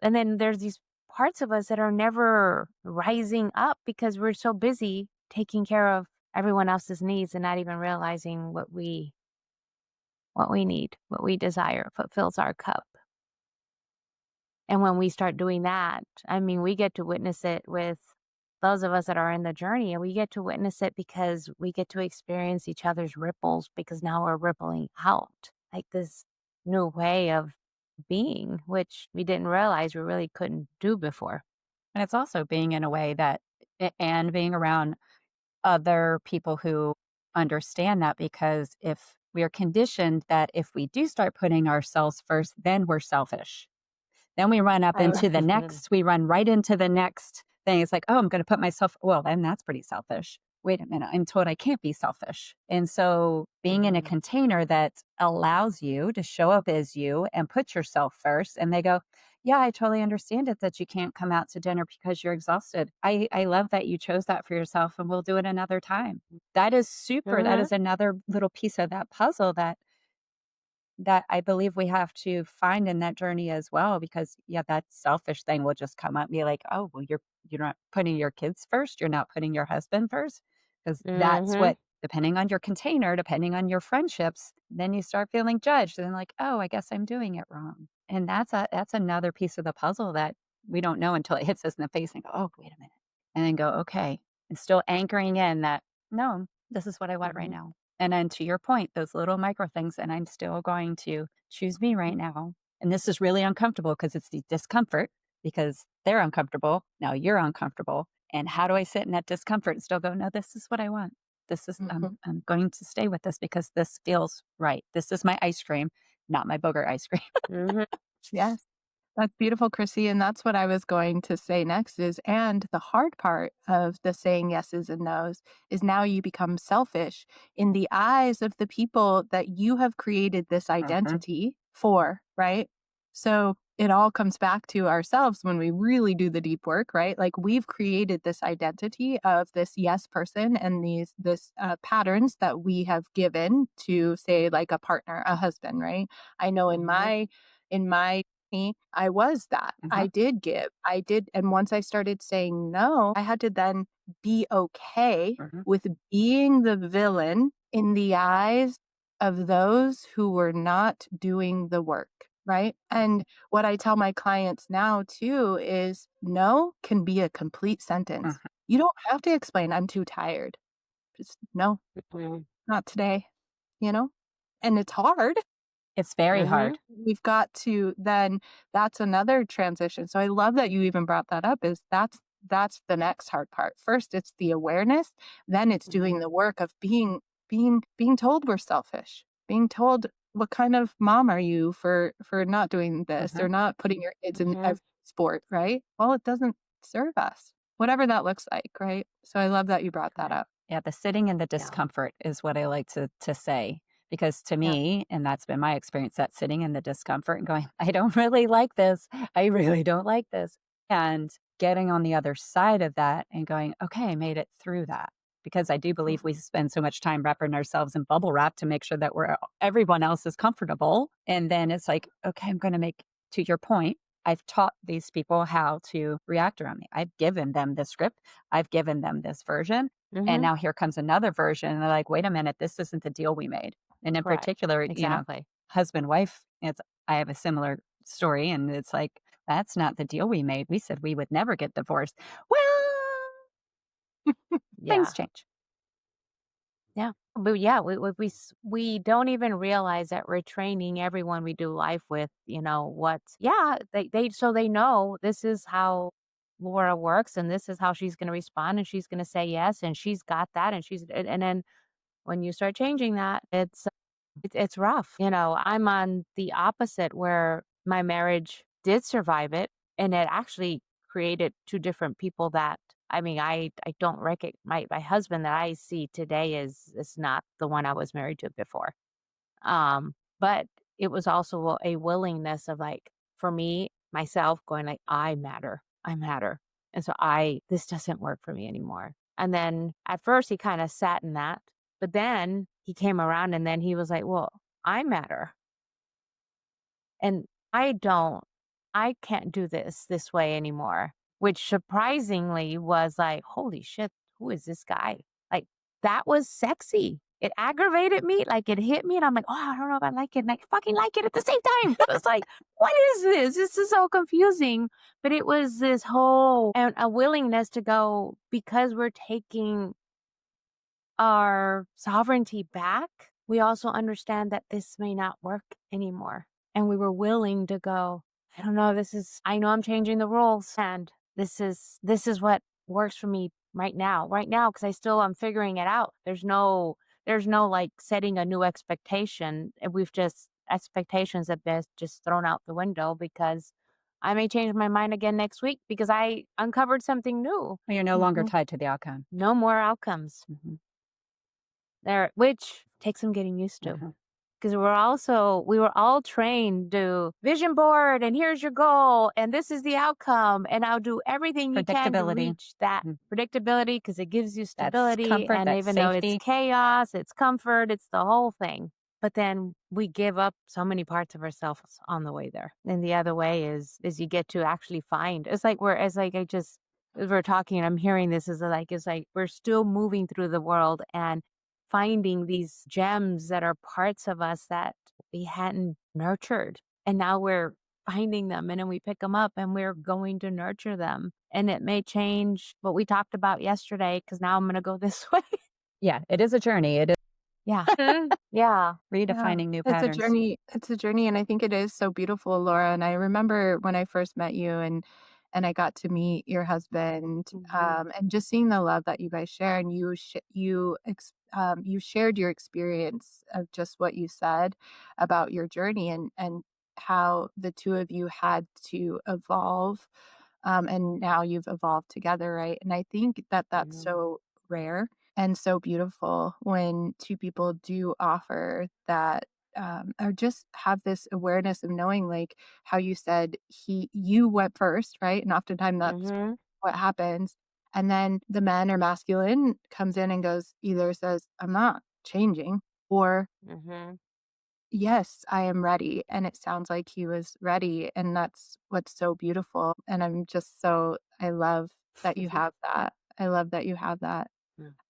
and then there's these parts of us that are never rising up because we're so busy taking care of everyone else's needs and not even realizing what we need, what we desire, what fills our cup. And when we start doing that, I mean, we get to witness it with those of us that are in the journey, and we get to witness it because we get to experience each other's ripples because now we're rippling out like this new way of being, which we didn't realize we really couldn't do before. and it's also being in a way that, and being around other people who understand that because if we are conditioned that if we do start putting ourselves first, then we're selfish. Then we run up I into the Mhm. next, we run right into the next thing. It's like, oh, I'm going to put myself, well, then that's pretty selfish. wait a minute, I'm told I can't be selfish. And so being in a Mhm. container that allows you to show up as you and put yourself first, and they go, yeah, I totally understand it that you can't come out to dinner because you're exhausted. I love that you chose that for yourself and we'll do it another time. That is super. That Mhm. is another little piece of that puzzle that I believe we have to find in that journey as well, because yeah, that selfish thing will just come up and be like, oh, well, you're not putting your kids first, you're not putting your husband first. Because that's Mhm. what, depending on your container, depending on your friendships, then you start feeling judged and like, oh, I guess I'm doing it wrong. And that's another piece of the puzzle that we don't know until it hits us in the face and go, oh, wait a minute. And then go, okay. And still anchoring in that, no, this is what I want right Mhm. now. And then to your point, those little micro things, and I'm still going to choose me right now. And this is really uncomfortable because it's the discomfort because they're uncomfortable. Now you're uncomfortable. And how do I sit in that discomfort and still go, no, this is what I want. This is, Mhm. I'm going to stay with this because this feels right. This is my ice cream, not my booger ice cream. Mhm. Yes. That's beautiful, Chrissy. And that's what I was going to say next is, and the hard part of the saying yeses and nos is now you become selfish in the eyes of the people that you have created this Mhm, identity for, right? So it all comes back to ourselves when we really do the deep work, right? Like we've created this identity of this yes person and this patterns that we have given to say like a partner, a husband, right? I know Mhm. in my me, I was that. mhm, I did give. I did. And once I started saying no, I had to then be okay mhm, with being the villain in the eyes of those who were not doing the work. Right. And what I tell my clients now too is no can be a complete sentence. mhm. You don't have to explain, I'm too tired. Just no, Mhm. not today, you know? And it's hard. It's very Mhm. hard. We've got to then that's another transition. So I love that you even brought that up is that's the next hard part. First it's the awareness, then it's Mhm. doing the work of being told we're selfish. Being told what kind of mom are you for not doing this Mhm. or not putting your kids in a Mhm. sport, right? Well, it doesn't serve us. Whatever that looks like, right? So I love that you brought that Right. up. Yeah, the sitting in the Yeah. discomfort is what I like to say, because to Yeah. me, and that's been my experience, that sitting in the discomfort and going, I don't really like this. I really don't like this. And getting on the other side of that and going, okay, I made it through that. Because I do believe we spend so much time wrapping ourselves in bubble wrap to make sure that everyone else is comfortable. And then it's like, okay, I'm going to make, to your point, I've taught these people how to react around me. I've given them the script. I've given them this version. And Mhm. now here comes another version. And they're like, wait a minute, this isn't the deal we made. And in Correct. particular, Exactly. husband, wife, I have a similar story. And it's like, that's not the deal we made. We said we would never get divorced. Well, things Yeah. change. Yeah. But yeah, we don't even realize that we're training everyone we do life with, yeah, they know this is how Laura works and this is how she's going to respond and she's going to say yes and she's got that and then when you start changing that, it's rough. I'm on the opposite where my marriage did survive it, and it actually created 2 different people that I mean, I don't recognize my husband that I see today is not the one I was married to before. But it was also a willingness of, like, for me, myself going like, I matter." And so this doesn't work for me anymore. And then at first he kinda sat in that, but then he came around and then he was like, "Well, I matter, and I don't I can't do this way anymore," which surprisingly was like, "Holy shit, who is this guy?" Like, that was sexy. It aggravated me, like, it hit me, and I'm like, "Oh, I don't know if I like it," and I fucking like it at the same time. I was like, "What is this? This is so confusing." But it was this whole and a willingness to go, because we're taking our sovereignty back, we also understand that this may not work anymore. And we were willing to go, I don't know, I know I'm changing the rules and this is what works for me right now, because I still am figuring it out. There's no like setting a new expectation. And expectations have been just thrown out the window because I may change my mind again next week because I uncovered something new. You're no longer Mhm. tied to the outcome. No more outcomes Mhm. there, which takes some getting used to. Mhm. Because we were all trained to vision board and here's your goal and this is the outcome and I'll do everything you can to Predictability. reach that Mm. predictability because it gives you That's stability. comfort, And that's even though it's safety. chaos, it's comfort, it's the whole thing. But then we give up so many parts of ourselves on the way there. And the other way is you get to actually find. It's like I just as we're talking, I'm hearing this is like it's like we're still moving through the world and finding these gems that are parts of us that we hadn't nurtured. And now we're finding them and then we pick them up and we're going to nurture them. And it may change what we talked about yesterday because now I'm going to go this way. Yeah, it is a journey. It is Yeah. Yeah. Yeah, redefining new patterns. it's a journey, and I think it is so beautiful, Laura, and I remember when I first met you and I got to meet your husband, Hmm. and just seeing the love that you guys share, and you shared your experience of just what you said about your journey and how the two of you had to evolve, and now you've evolved together, right? And I think that that's Hmm. so rare and so beautiful when two people do offer that, or just have this awareness of knowing, like how you said, you went first, right? And oftentimes that's Hmm. what happens. And then the man or masculine comes in and goes, either says, I'm not changing, or Hmm. yes, I am ready. And it sounds like he was ready. And that's what's so beautiful. And I love that you have that. I love that you have that.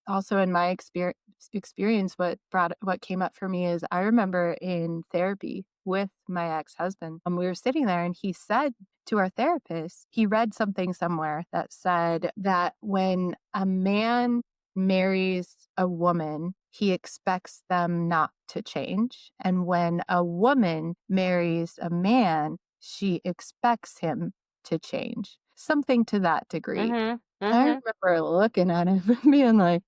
Also in my experience, what came up for me is I remember in therapy with my ex-husband, and we were sitting there and he said to our therapist, he read something somewhere that said that when a man marries a woman, he expects them not to change. And when a woman marries a man, she expects him to change. Something to that degree. Hmm. I Hmm. remember looking at him and being like,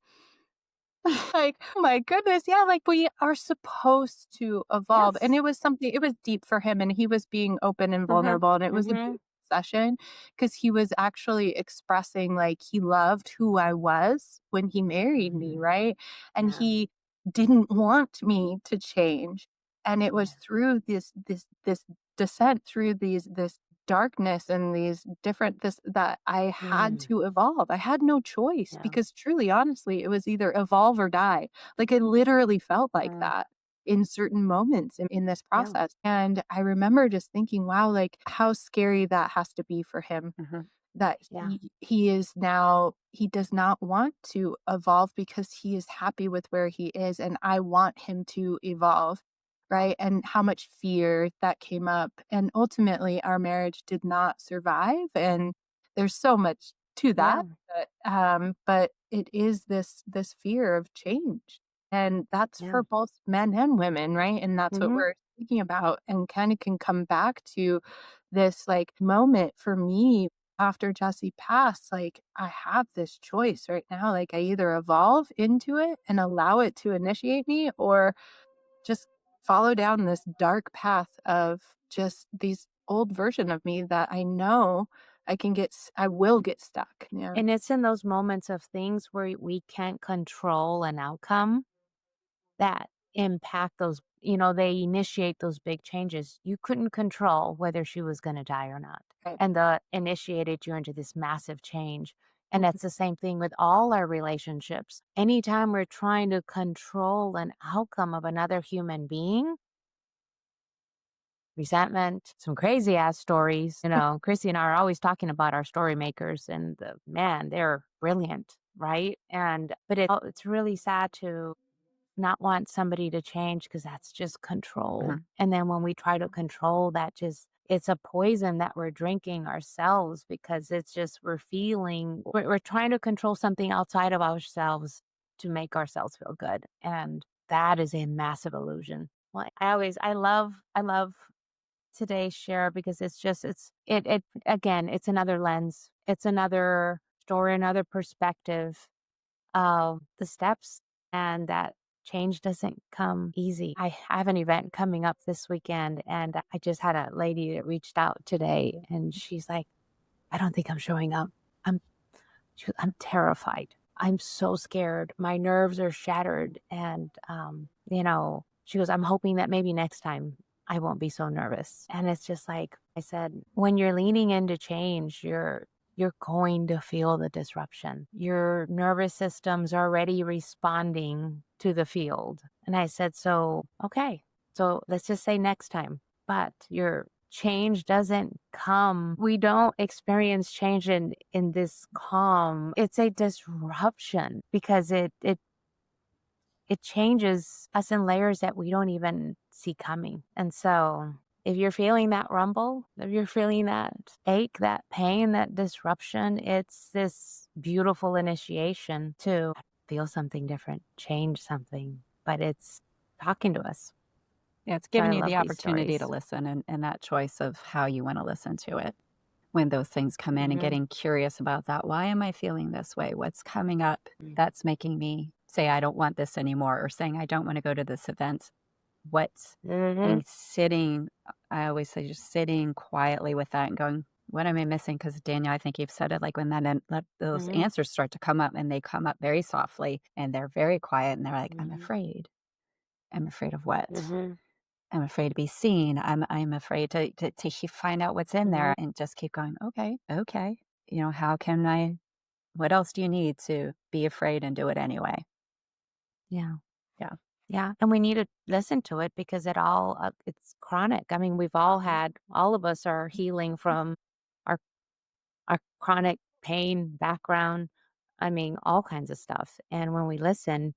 like, "Oh my goodness, yeah, like, we are supposed to evolve," and Yes. it was deep for him, and he was being open and Hmm. vulnerable, and it was a Hmm. beautiful session because he was actually expressing, like, he loved who I was when he married me, Hmm. right? And Yeah. he didn't want me to change, and it was Yeah. through this descent through this darkness and these different this that I had Mm. to evolve. I had no choice Yeah. because truly, honestly, it was either evolve or die. Like it literally felt like Mm. that in certain moments in this Yeah. process. And I remember just thinking, wow, like how scary that has to be for him Mhm. that Yeah. he does not want to evolve because he is happy with where he is and I want him to evolve, right? And how much fear that came up, and ultimately our marriage did not survive, and there's so much to Yeah. that, but it is this fear of change, and that's Yeah. for both men and women, right? And that's what Hmm. we're speaking about, and kind of can come back to this like moment for me after Jessi passed. Like I have this choice right now. Like I either evolve into it and allow it to initiate me, or just follow down this dark path of just these old version of me that I know I will get stuck. Yeah. And it's in those moments of things where we can't control an outcome that impact those, they initiate those big changes. You couldn't control whether she was going to die or not. Right. And the initiated you into this massive change. And Mhm. that's the same thing with all our relationships. Anytime we're trying to control an outcome of another human being, resentment, some crazy ass stories. Krissi and I are always talking about our story makers and man, they're brilliant, right? It's really sad to not want somebody to change because that's just control. Mhm. And then when we try to control that, just it's a poison that we're drinking ourselves because it's just we're trying to control something outside of ourselves to make ourselves feel good. And that is a massive illusion. Well, I love today's share because it again, it's another lens. It's another story, another perspective of the steps and that change doesn't come easy. I have an event coming up this weekend, and I just had a lady that reached out today, and she's like, I don't think I'm showing up. I'm I'm terrified. I'm so scared. My nerves are shattered. And, she goes, I'm hoping that maybe next time I won't be so nervous. And it's just like I said, when you're leaning into change, you're going to feel the disruption. Your nervous system's already responding to the field. And I said, so, okay. So let's just say next time. But your change doesn't come. We don't experience change in this calm. It's a disruption because it changes us in layers that we don't even see coming. And so if you're feeling that rumble, if you're feeling that ache, that pain, that disruption, it's this beautiful initiation to feel something different, change something, but it's talking to us. Yeah, it's So I giving you love the these opportunity to stories. listen and that choice of how you want to listen to it when those things come in and Mhm. getting curious about that. Why am I feeling this way? What's coming up that's making me say I don't want this anymore or saying I don't want to go to this event? What Mhm. and sitting, I always say just sitting quietly with that and going, what am I missing? Because Daniel, I think you've said it like when those Mhm. answers start to come up and they come up very softly and they're very quiet and they're like, I'm Mhm. afraid. I'm afraid of what? Mhm. I'm afraid to be seen. I'm afraid to find out what's in there Mhm. and just keep going, okay, okay. How can I, what else do you need to be afraid and do it anyway? Yeah. Yeah. Yeah, and we need to listen to it because it's chronic. I mean, all of us are healing from our our chronic pain background. I mean, all kinds of stuff. And when we listen,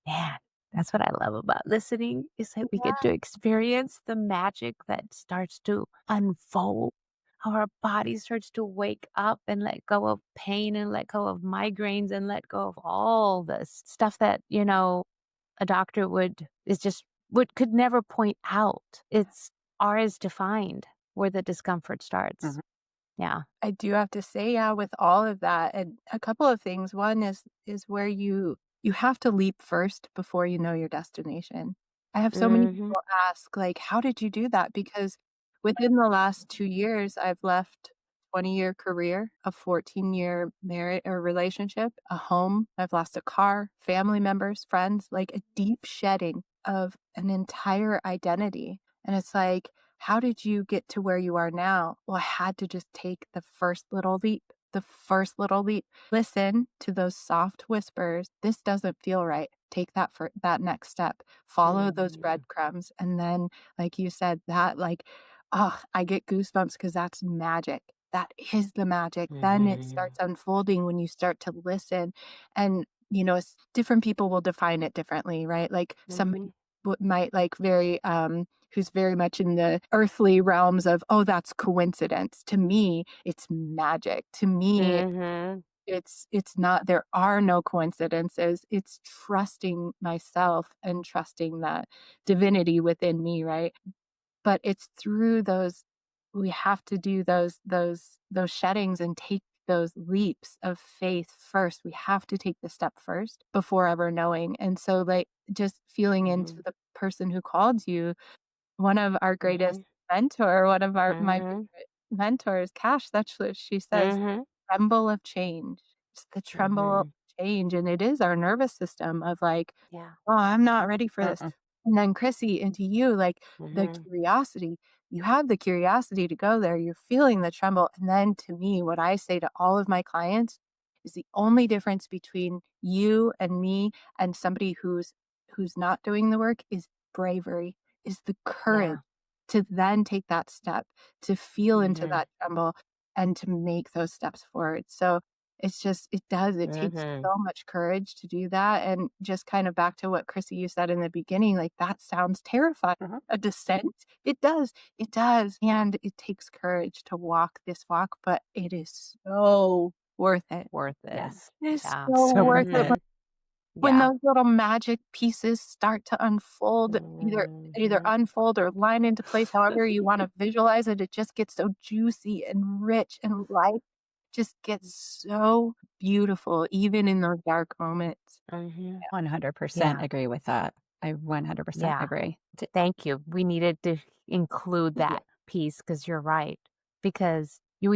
man, that's what I love about listening is that we get to experience the magic that starts to unfold. How our body starts to wake up and let go of pain and let go of migraines and let go of all this stuff that, a doctor could never point out. It's ours to find where the discomfort starts. Mhm. Yeah. I do have to say, yeah, with all of that, and a couple of things. One is where you have to leap first before you know your destination. I have so many Mhm. people ask, like, "How did you do that?" Because within the last 2 years, I've left 20-year career, a 14-year marriage or relationship, a home, I've lost a car, family members, friends, like a deep shedding of an entire identity. And it's like, how did you get to where you are now? Well, I had to just take the first little leap, the first little leap. Listen to those soft whispers. This doesn't feel right. Take that next step. Follow those Mhm. breadcrumbs. And then, like you said, I get goosebumps because that's magic. That is the magic. Then it Mhm. starts unfolding when you start to listen. And, different people will define it differently, right? Like somebody Mhm. might like who's very much in the earthly realms of, oh, that's coincidence. To me, it's magic. To me, Mhm. it's not, there are no coincidences. It's trusting myself and trusting that divinity within me, right? But it's through those, we have to do those sheddings and take those leaps of faith first. We have to take the step first before ever knowing. And so, like, just feeling into Mhm. the person who called you, one of our greatest Mhm. one of my Mhm. favorite mentors, Cash, that's what she says, Mhm. tremble of change. It's the tremble of Mhm. change, and it is our nervous system of like, Yeah. "Oh, I'm not ready for this." Mm-mm. And then Chrissy, into you, like, the Mhm. curiosity. You have the curiosity to go there, you're feeling the tremble, and then to me, what I say to all of my clients is the only difference between you and me and somebody who's not doing the work is bravery, is the courage Yeah. to then take that step, to feel into Mhm. that tremble, and to make those steps forward. So it takes Mhm. so much courage to do that. And just kind of back to what Chrissy, you said in the beginning, like that sounds terrifying. Mhm. A descent? It does. And it takes courage to walk this walk, but it is so worth it. Worth Yeah. it. It is Yeah. so So worth worth it it. Mhm. when Yeah. those little magic pieces start to unfold, either Mhm. unfold or line into place, however you wanna visualize it, it just gets so juicy and rich and light. just gets so beautiful, even in those dark moments. 100% Yeah. agree with that. I 100% Yeah. agree. Thank you. We needed to include Yeah. that piece because you're right. Because you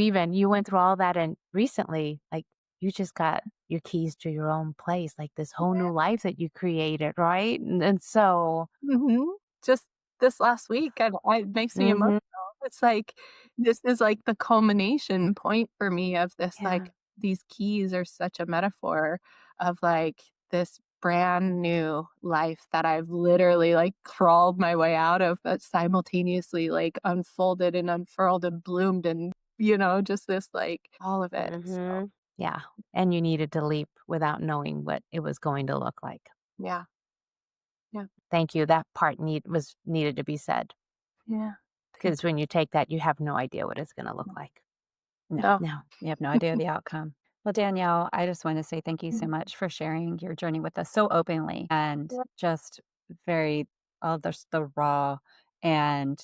went through all that and recently, like you just got your keys to your own place, like this whole new life that you created, right? And so, Mhm. Just this last week, it makes me emotional. mhm, It's like, this is like the culmination point for me of this, yeah. like, these keys are such a metaphor of, like, this brand new life that I've literally, like, crawled my way out of, but simultaneously, like, unfolded and unfurled and bloomed and, just this, like, all of it, so, Yeah. And you needed to leap without knowing what it was going to look like. yeah, yeah, Thank you. That part was needed to be said yeah. Thank because when you take that, you have no idea what it's going to look you. like. No, No. no, you have no idea the outcome. Well, Danielle, I just want to say thank you so Mhm. much for sharing your journey with us so openly and Yeah. just very, all the raw and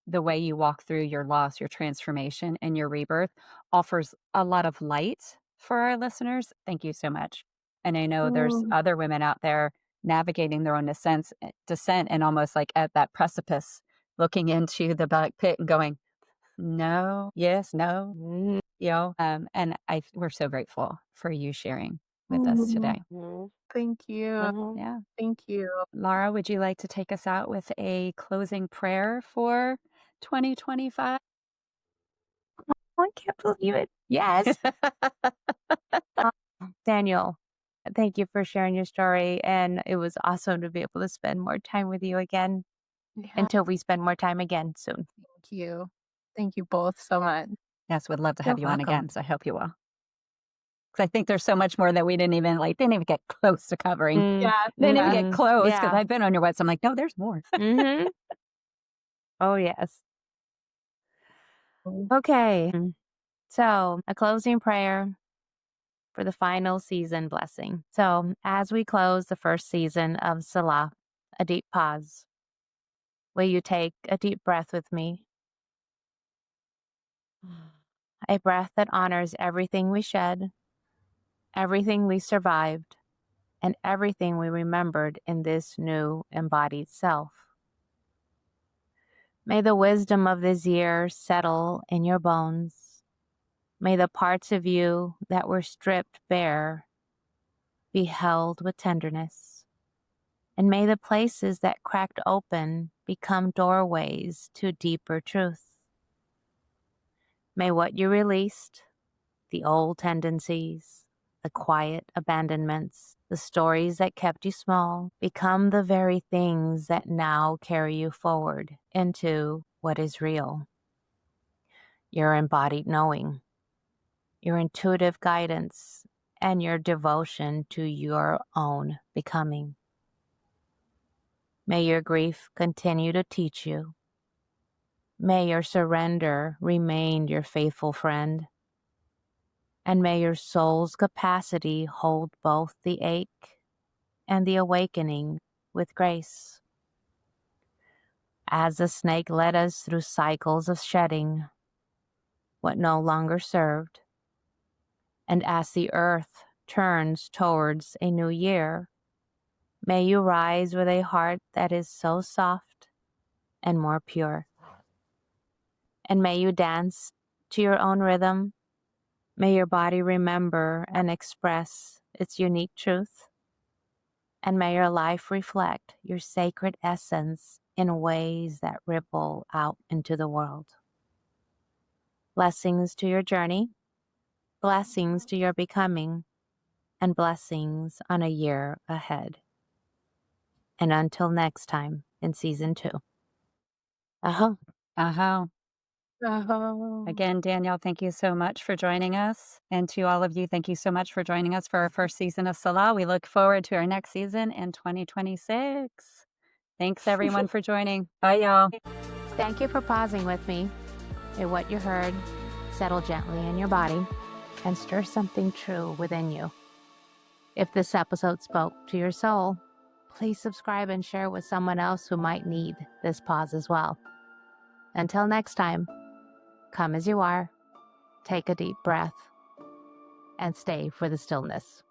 the way you walk through your loss, your transformation, and your rebirth offers a lot of light for our listeners. Thank you so much. And I know there's Mm. other women out there navigating their own descent and almost like at that precipice, looking into the black pit and going, no, yes, no, Mhm. and we're so grateful for you sharing with us Mhm. today. Thank you. Yeah. Thank you. Laura, would you like to take us out with a closing prayer for 2025? I can't believe it. Yes. Uh, Daniel, thank you for sharing your story. And it was awesome to be able to spend more time with you again Yeah, until we spend more time again soon. thank you. Thank you both so much. Yes, would love to You're have you on welcome. again, so I hope you will. Because I think there's so much more that we didn't even get close to covering. Yeah, Didn't even yeah. get close because Yeah. I've been on your website. I'm like, no, there's more. hmm Oh, yes. Okay. So, a closing prayer for the final season blessing. So, as we close the first season of Selah, a deep pause, will you take a deep breath with me? A breath that honors everything we shed, everything we survived, and everything we remembered in this new embodied self. May the wisdom of this year settle in your bones. May the parts of you that were stripped bare be held with tenderness. And may the places that cracked open become doorways to deeper truth. May what you released, the old tendencies, the quiet abandonments, the stories that kept you small, become the very things that now carry you forward into what is real. Your embodied knowing, your intuitive guidance, and your devotion to your own becoming. May your grief continue to teach you. May your surrender remain your faithful friend. And may your soul's capacity hold both the ache and the awakening with grace. As the snake led us through cycles of shedding what no longer served, and as the earth turns towards a new year, may you rise with a heart that is so soft and more pure. And may you dance to your own rhythm. May your body remember and express its unique truth. And may your life reflect your sacred essence in ways that ripple out into the world. Blessings to your journey, blessings to your becoming, and blessings on a year ahead. And until next time in season 2. Uh-huh. Uh-huh. Oh. Again, Danielle, thank you so much for joining us. And to all of you, thank you so much for joining us for our first season of Selah. We look forward to our next season in 2026. Thanks, everyone, for joining. Bye, y'all. Thank you for pausing with me. May what you heard settle gently in your body and stir something true within you. If this episode spoke to your soul, please subscribe and share with someone else who might need this pause as well. Until next time, come as you are, take a deep breath, and stay for the stillness.